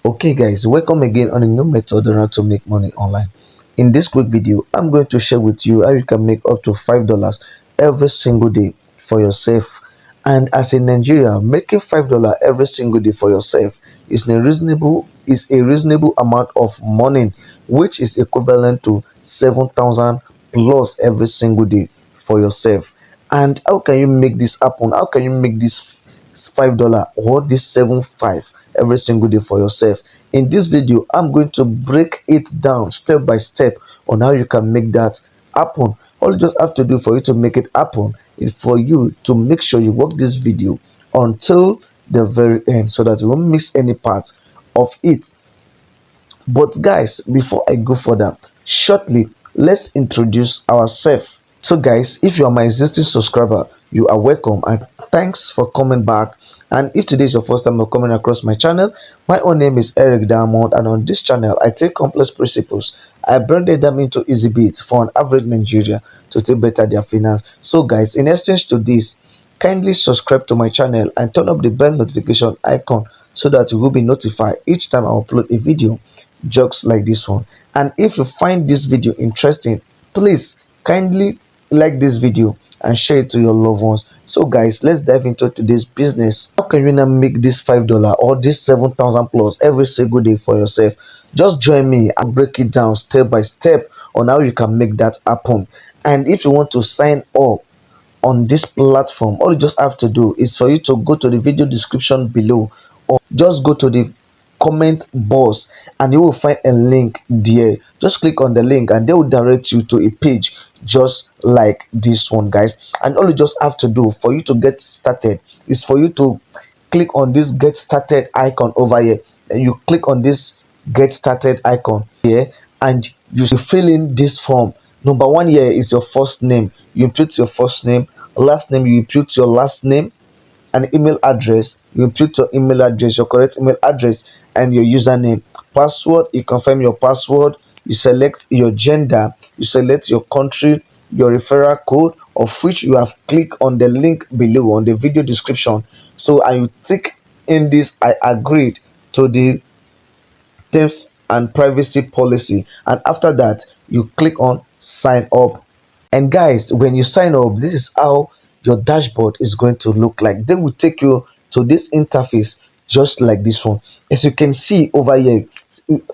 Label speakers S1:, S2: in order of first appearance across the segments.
S1: Okay guys, welcome again on a new method on how to make money online. In this quick video, I'm going to share with you how you can make up to $5 every single day for yourself. And as a Nigerian, making $5 every single day for yourself is a reasonable amount of money, which is equivalent to 7,000 plus every single day for yourself. And how can you make this happen? How can you make this $5 or this 7 5 every single day for yourself? In this video, I'm going to break it down step by step on how you can make that happen. All you just have to do for you to make it happen is for you to make sure you watch this video until the very end so that you won't miss any part of it. But guys, before I go further, shortly, let's introduce ourselves. So guys, if you are my existing subscriber, you are welcome and thanks for coming back. And if today is your first time of coming across my channel, my own name is Eric Diamond, and on this channel I take complex principles, I bring them into easy bits for an average Nigeria to take better their finance. So guys, in exchange to this, kindly subscribe to my channel and turn up the bell notification icon so that you will be notified each time I upload a video jokes like this one. And if you find this video interesting, please kindly like this video and share it to your loved ones. So guys, let's dive into today's business. How can you now make this $5 or this 7,000 plus every single day for yourself? Just join me and break it down step by step on how you can make that happen. And if you want to sign up on this platform, all you just have to do is for you to go to the video description below, or just go to the comment box and you will find a link there. Just click on the link and they will direct you to a page just like this one, guys. And all you just have to do for you to get started is for you to click on this get started icon over here, and you click on this get started icon here, and you fill in this form. Number one here is your first name. You input your first name. Last name, you input your last name. And email address, you input your email address, your correct email address, and your username. Password, you confirm your password. You select your gender, you select your country, your referral code, of which you have clicked on the link below on the video description. So I will tick in this I agreed to the terms and privacy policy, and after that you click on sign up. And guys, when you sign up, this is how your dashboard is going to look like. They will take you to this interface just like this one. As you can see over here,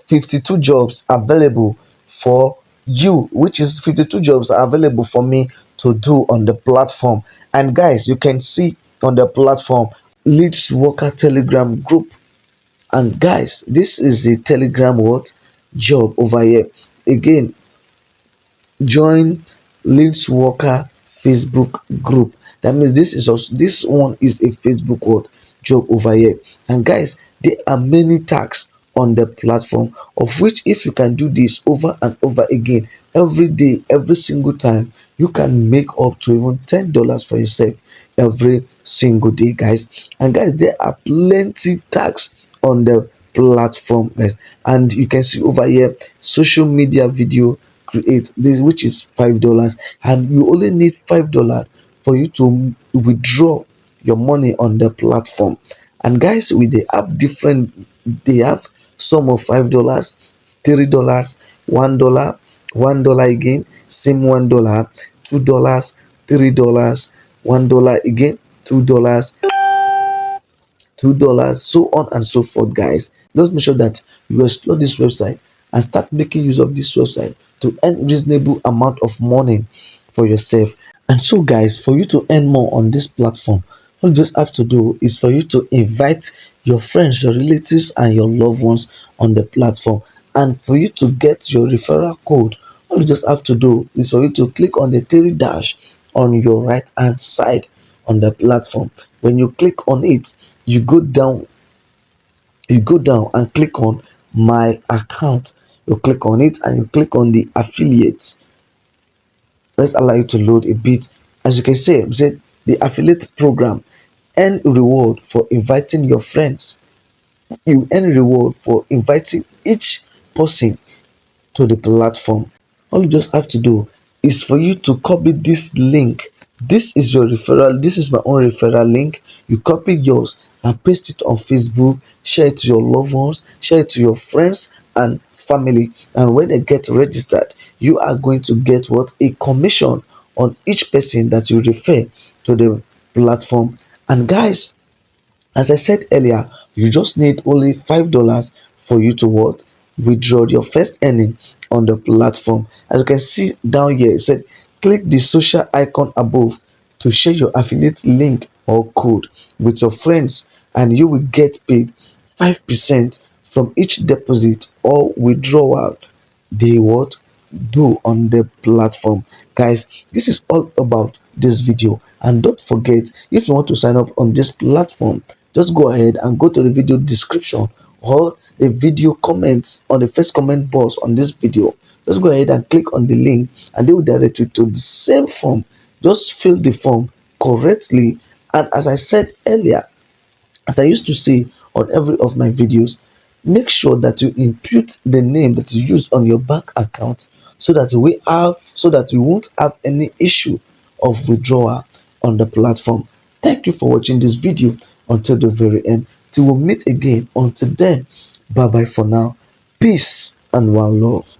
S1: 52 jobs available for you, which is 52 jobs are available for me to do on the platform. And guys, you can see on the platform leads worker telegram group. And guys, this is a telegram what job over here. Again, join leads worker Facebook group. That means this is also, this one is a Facebook what job over here. And guys, there are many tags on the platform, of which if you can do this over and over again every day, every single time, you can make up to even $10 for yourself every single day, guys. And guys, there are plenty tags on the platform, guys. And you can see over here social media video create this, which is $5, and you only need $5 for you to withdraw your money on the platform. And guys, with they have different, they have some of $5, $3, $1, $1 again, same $1, $2, $3, $1 again, $2, $2, so on and so forth, guys. Just make sure that you explore this website and start making use of this website to earn reasonable amount of money for yourself. And so guys, for you to earn more on this platform, all you just have to do is for you to invite your friends, your relatives, and your loved ones on the platform. And for you to get your referral code, all you just have to do is for you to click on the three dash on your right hand side on the platform. When you click on it, you go down and click on my account. You click on it and you click on the affiliates. Let's allow you to load a bit. As you can see, the affiliate program, earn reward for inviting your friends. You earn reward for inviting each person to the platform. All you just have to do is for you to copy this link This is your referral. This is my own referral link. You copy yours and paste it on Facebook. Share it to your loved ones. Share it to your friends and family. And when they get registered, you are going to get what, a commission on each person that you refer to the platform. And guys, as I said earlier, you just need only $5 for you to what? Withdraw your first earning on the platform. As you can see down here, it said click the social icon above to share your affiliate link or code with your friends, and you will get paid 5% from each deposit or withdrawal they what do on the platform. Guys, this is all about this video, and don't forget, if you want to sign up on this platform, just go ahead and go to the video description or the video comments on the first comment box on this video. Just go ahead and click on the link and they will direct you to the same form. Just fill the form correctly, and as I said earlier, as I used to say on every of my videos, make sure that you input the name that you use on your bank account, so that we won't have any issue of withdrawal on the platform. Thank you for watching this video until the very end. Till we meet again. Until then, bye bye for now. Peace and one love.